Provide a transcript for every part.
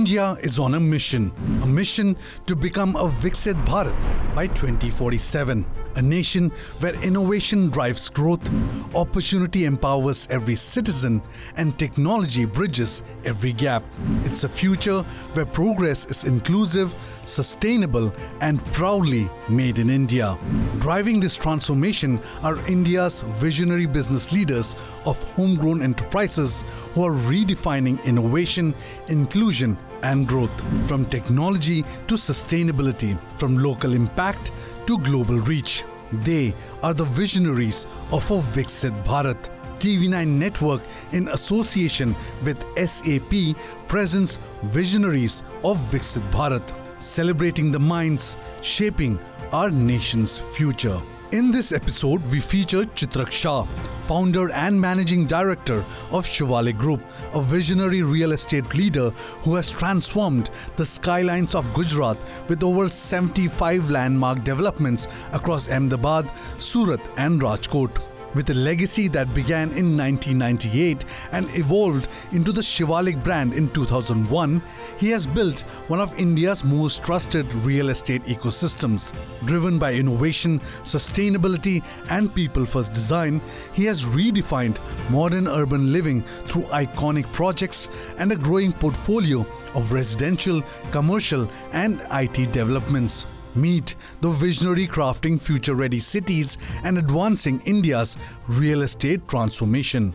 India is on a mission to become a Viksit Bharat by 2047. A nation where innovation drives growth, opportunity empowers every citizen, and technology bridges every gap. It's a future where progress is inclusive, sustainable, and proudly made in India. Driving this transformation are India's visionary business leaders of homegrown enterprises who are redefining innovation, inclusion, and growth. From technology to sustainability, from local impact to global reach. They are the visionaries of a Viksit Bharat. TV9 Network, in association with SAP, presents Visionaries of Viksit Bharat, celebrating the minds shaping our nation's future. In this episode, we feature Chitrak Shah, founder and managing director of Shivalik Group, a visionary real estate leader who has transformed the skylines of Gujarat with over 75 landmark developments across Ahmedabad, Surat and Rajkot. With a legacy that began in 1998 and evolved into the Shivalik brand in 2001, he has built one of India's most trusted real estate ecosystems. Driven by innovation, sustainability, and people-first design, he has redefined modern urban living through iconic projects and a growing portfolio of residential, commercial, and IT developments. Meet the visionary crafting future-ready cities and advancing India's real estate transformation.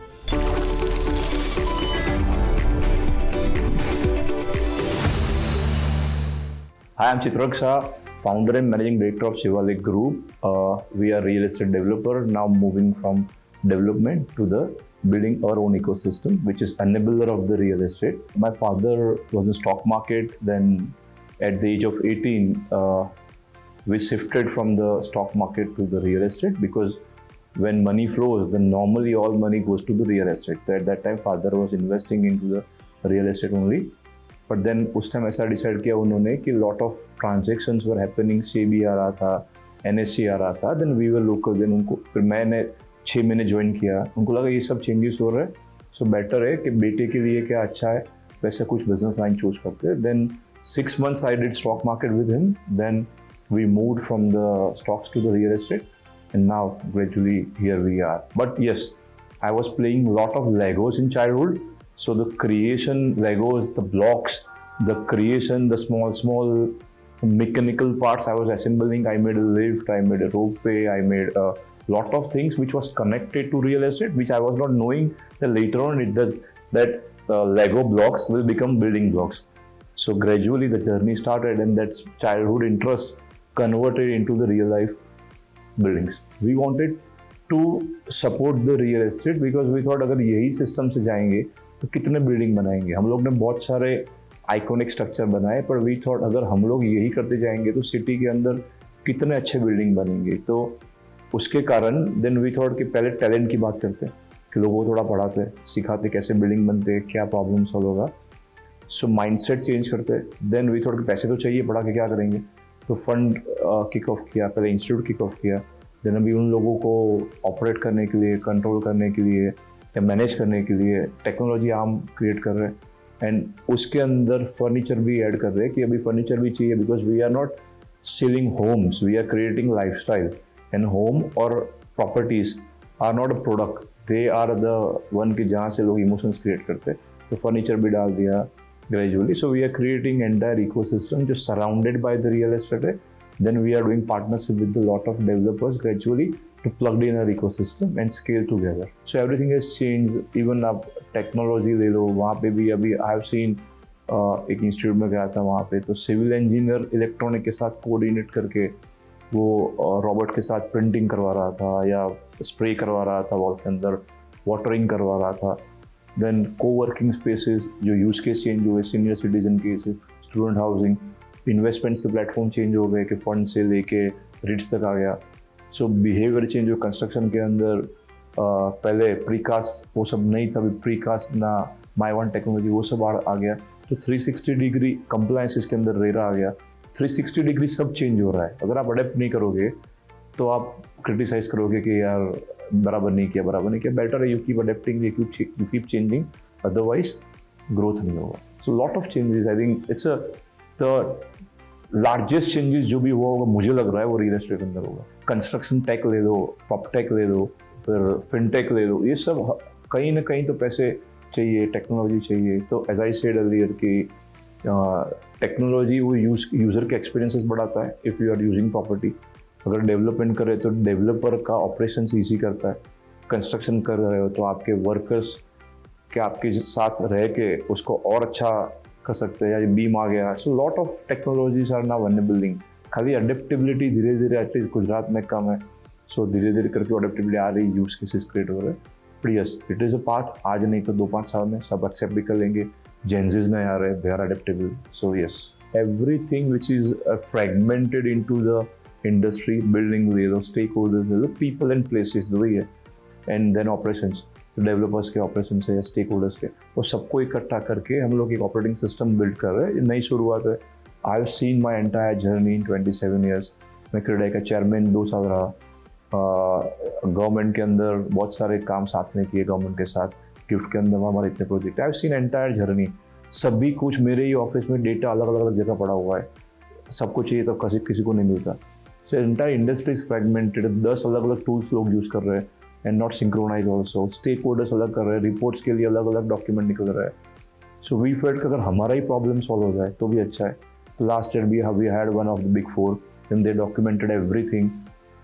Hi, I'm Chitrak Shah, founder and managing director of Shivalik Group. We are real estate developer, now moving from development to the building our own ecosystem, which is enabler of the real estate. My father was in stock market, then at the age of 18, we shifted from the stock market to the real estate because when money flows, then normally all money goes to the real estate. So at that time, father was investing into the real estate only. But then उस time ऐसा decide किया उन्होंने कि lot of transactions were happening, SEBI आ रहा था, NSE आ रहा था, then we were local, then उनको फिर मैंने 6 महीने ज्वाइन किया, उनको लगा ये सब चेंजेस हो रहा है, so better है कि बेटे के लिए क्या अच्छा है, वैसा कुछ बिजनेस लाइन चूज करते हैं. Then 6 months I did stock market with him, then we moved from the stocks to the real estate, and now gradually here we are. But yes, I was playing a lot of Legos in childhood. So the creation, Legos, the blocks, the creation, the small mechanical parts I was assembling. I made a lift, I made a ropeway, I made a lot of things which was connected to real estate, which I was not knowing that later on it does that Lego blocks will become building blocks. So gradually the journey started, and that's childhood interest converted into the real life buildings. We wanted to support the real estate because we thought अगर यही system से जाएंगे तो कितने building बनाएंगे. हम लोग ने बहुत सारे आइकॉनिक स्ट्रक्चर बनाए, पर वी थॉट अगर हम लोग यही करते जाएंगे तो सिटी के अंदर कितने अच्छे बिल्डिंग बनेंगे. तो उसके कारण देन वी थॉट कि पहले टैलेंट की बात करते हैं कि लोगों को थोड़ा पढ़ाते, सिखाते कैसे बिल्डिंग बनते हैं, क्या प्रॉब्लम सॉल्व होगा. सो माइंडसेट चेंज करते. देन वी थॉट कि पैसे तो चाहिए, पढ़ा के क्या करेंगे, तो फंड किक ऑफ किया, पहले इंस्टीट्यूट किक ऑफ किया. देन अभी उन लोगों को ऑपरेट करने के लिए, कंट्रोल करने के लिए या मैनेज करने के लिए टेक्नोलॉजी आर्म क्रिएट कर रहे हैं, एंड उसके अंदर फर्नीचर भी ऐड कर रहे हैं कि अभी फर्नीचर भी चाहिए because we are not selling homes, we are creating lifestyle. And home और properties are not a product, they are the one कि जहाँ से लोग इमोशंस क्रिएट करते हैं. तो फर्नीचर भी डाल दिया gradually. So we are creating entire ecosystem just surrounded by the real estate. Then we are doing partnership with a lot of developers gradually to plug in our ecosystem and scale together. So everything has changed. Even अब technology ले लो, वहाँ पे भी अभी I have seen एक institute में गया था, वहाँ पे तो सिविल इंजीनियर इलेक्ट्रॉनिक के साथ कोऑर्डिनेट करके वो रोबोट के साथ प्रिंटिंग करवा रहा था या स्प्रे करवा रहा था वॉल के अंदर, वाटरिंग करवा रहा था. देन कोवर्किंग स्पेसेस जो यूज केस चेंज हुए, सीनियर सिटीजन के, स्टूडेंट हाउसिंग, इन्वेस्टमेंट्स के प्लेटफॉर्म चेंज हो गए कि फंड से लेके रिट्स तक आ गया. सो बिहेवियर चेंज हो कंस्ट्रक्शन के अंदर. पहले प्रीकास्ट वो सब नहीं था, प्रीकास्ट ना माई1 टेक्नोलॉजी वो सब आ गया. तो 360 डिग्री कंप्लायंस इसके अंदर रेरा आ गया. 360 डिग्री सब चेंज हो रहा है. अगर आप अडेप्ट नहीं करोगे तो आप क्रिटिसाइज करोगे कि यार बराबर नहीं किया. बेटर है you keep adapting, you keep changing. Otherwise growth नहीं होगा. सो lot of changes. I think it's the largest changes जो भी हुआ होगा मुझे लग रहा है वो रियल एस्टेट के अंदर होगा. कंस्ट्रक्शन टेक ले लो, प्रॉप टेक ले लो, फिर फिनटेक ले लो, ये सब कहीं ना कहीं तो पैसे चाहिए, टेक्नोलॉजी चाहिए. तो एज आई सेड अर्लियर कि टेक्नोलॉजी वो यूज़र के एक्सपीरियंसेस बढ़ाता है if you are using property. अगर डेवलपमेंट करे तो डेवलपर का ऑपरेशन ईजी करता है. कंस्ट्रक्शन कर रहे हो तो आपके वर्कर्स के आपके साथ रह के उसको और अच्छा कर सकते हैं. या बीम आ गया. So lot of technologies are now enabling. खाली अडेप्टेबिलिटी धीरे धीरे एटलीस्ट गुजरात में कम है. सो धीरे धीरे करके अडेप्टेबिलिटी आ रही, यूज केसेस क्रिएट हो रहे. But yes, it is a path. आज नहीं तो 2-5 साल में सब एक्सेप्ट भी कर लेंगे. जेंजीज नहीं आ रहे, they are adaptable. So yes, everything which is fragmented into the industry, building ले लो, स्टेक होल्डर्स ले लो, पीपल एंड प्लेसेस दो ही है, एंड देन ऑपरेशंस, डेवलपर्स के ऑपरेशन है या स्टेक होल्डर्स के, वो सबको इकट्ठा करके हम लोग एक ऑपरेटिंग सिस्टम बिल्ड कर रहे हैं. ये नई शुरुआत है. I have seen my entire journey in 27 years. मैं क्रेडाई का चेयरमैन 2 साल रहा. गवर्नमेंट के अंदर बहुत सारे काम साथ में किए. गवर्नमेंट के साथ गिफ्ट के अंदर हमारे इतने project. I have seen entire journey. सभी कुछ मेरे ही ऑफिस में डेटा अलग अलग जगह पड़ा हुआ है. सबको चाहिए तो किसी को नहीं मिलता. So entire industry is fragmented. 10 अलग अलग टूल्स लोग यूज़ कर रहे हैं and not synchronise also. Stakeholders अलग कर रहे हैं, रिपोर्ट्स के लिए अलग अलग डॉक्यूमेंट निकल रहा है. सो वी फेल्ट अगर हमारा ही प्रॉब्लम सॉल्व हो जाए तो भी अच्छा है. तो last year we had one of the big 4 then they documented everything.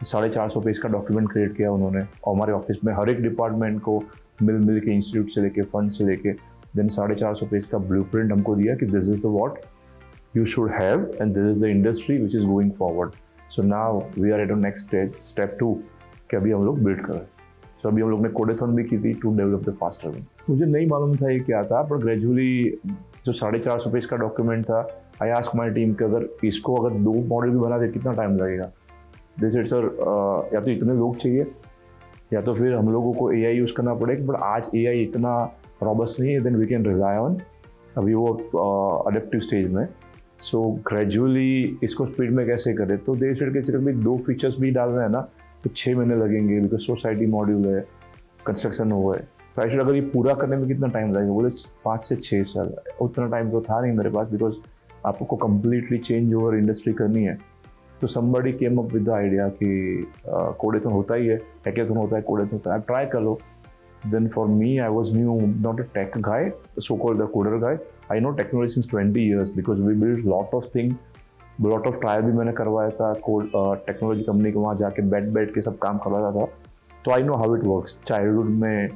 450 page का डॉक्यूमेंट क्रिएट किया उन्होंने. और हमारे ऑफिस में हर एक डिपार्टमेंट को मिल के, इंस्टीट्यूट से लेके, फंड से लेके, देन 450 पेज का ब्लूप्रिंट हमको दिया कि this is the what you should have and this is the industry which is going forward. So now we are at a next step 2 कि अभी हम लोग बिल्ड कर रहे हैं. सो अभी हम लोग ने कोडेथॉन भी की थी to develop the faster win. मुझे नहीं मालूम था ये क्या था, पर ग्रेजुअली जो 450 पेज का डॉक्यूमेंट था, आई आस्क माई टीम कि अगर इसको अगर 2 मॉडल भी बना दे कितना टाइम लगेगा. दे सेड सर या तो इतने लोग चाहिए या तो फिर हम लोगों को AI यूज़ करना पड़ेगा. बट आज AI इतना रॉबस्ट नहीं है, then we can rely on. अभी वो अडेप्टिव स्टेज में. सो ग्रेजुअली इसको स्पीड में कैसे करें, तो दे सेड के सिर्फ भी 2 फीचर्स भी डालना है ना तो 6 महीने लगेंगे, बिकॉज सोसाइटी मॉड्यूल है, कंस्ट्रक्शन हुआ है. तो आई अगर ये पूरा करने में कितना टाइम लगेगा, बोले 5 से 6 साल. उतना टाइम तो था नहीं मेरे पास, बिकॉज आपको कम्प्लीटली चेंज ओवर इंडस्ट्री करनी है. तो somebody came up with the idea कि कोडेथॉन होता ही है, हैकेथॉन होता है, कोडेथॉन होता है, ट्राई कर लो. Then for me, I was new, not a tech guy, so-called the coder guy. I know technology since 20 years because we built lot of things, lot of trial भी मैंने करवाया था. टेक्नोलॉजी कंपनी के वहाँ जाके बैठ के सब काम करवाता था. तो I know how it works. Childhood में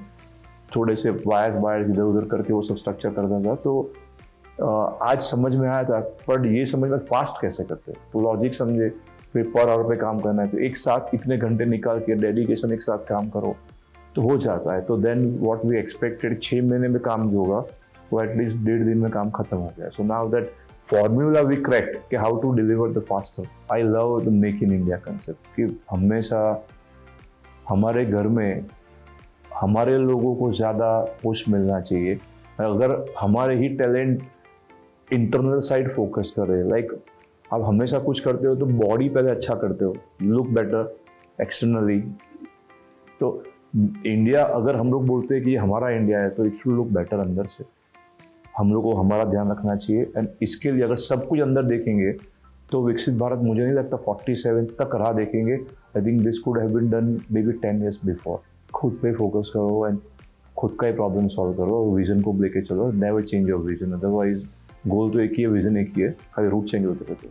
थोड़े से वायर्स इधर उधर करके वो सब स्ट्रक्चर करता था. तो आज समझ में आया था, पर ये समझ में फास्ट कैसे करते. तो लॉजिक समझे, फिर पर आवर पे काम करना है तो एक साथ इतने घंटे निकाल के डेडिकेशन एक साथ काम करो तो हो जाता है. तो देन व्हाट वी एक्सपेक्टेड 6 महीने में काम जो होगा वो एटलीस्ट 1.5 दिन में काम खत्म हो गया. So now that formula we cracked कि how to deliver the faster. I love the make in India concept कि हमेशा हमारे घर में हमारे लोगों को ज़्यादा पुश मिलना चाहिए. अगर हमारे ही टैलेंट इंटरनल साइड फोकस करे, लाइक आप हमेशा कुछ करते हो तो बॉडी पहले अच्छा करते हो, लुक बेटर एक्सटर्नली. तो इंडिया अगर हम लोग बोलते हैं कि ये हमारा इंडिया है तो इट शुड लुक बेटर अंदर से. हम लोग को हमारा ध्यान रखना चाहिए. एंड इसके लिए अगर सब कुछ अंदर देखेंगे तो विकसित भारत मुझे नहीं लगता 47 तक राह देखेंगे. I think this could have been done maybe 10 years before. खुद पे फोकस करो एंड खुद का ही प्रॉब्लम सॉल्व करो, विजन को लेके चलो. Never change your vision, otherwise goal तो एक ही है, विजन एक ही है, खाली रूट चेंज होते रहते.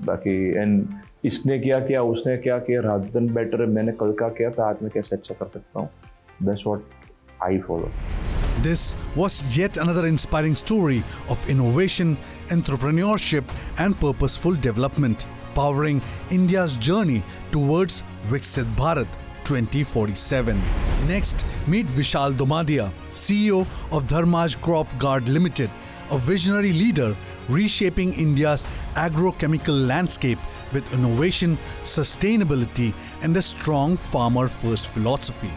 बाकी एंड इसने क्या उसने क्या किया, रादर देन बेटर मैंने कल का किया था आज मैं कैसे अच्छा कर सकता हूँ. That's what I follow. This was yet another inspiring story of innovation, entrepreneurship, and purposeful development, powering India's journey towards Viksit Bharat 2047. Next, meet Vishal Domadia, CEO of Dharmaj Crop Guard Limited, a visionary leader reshaping India's agrochemical landscape with innovation, sustainability, and a strong farmer-first philosophy.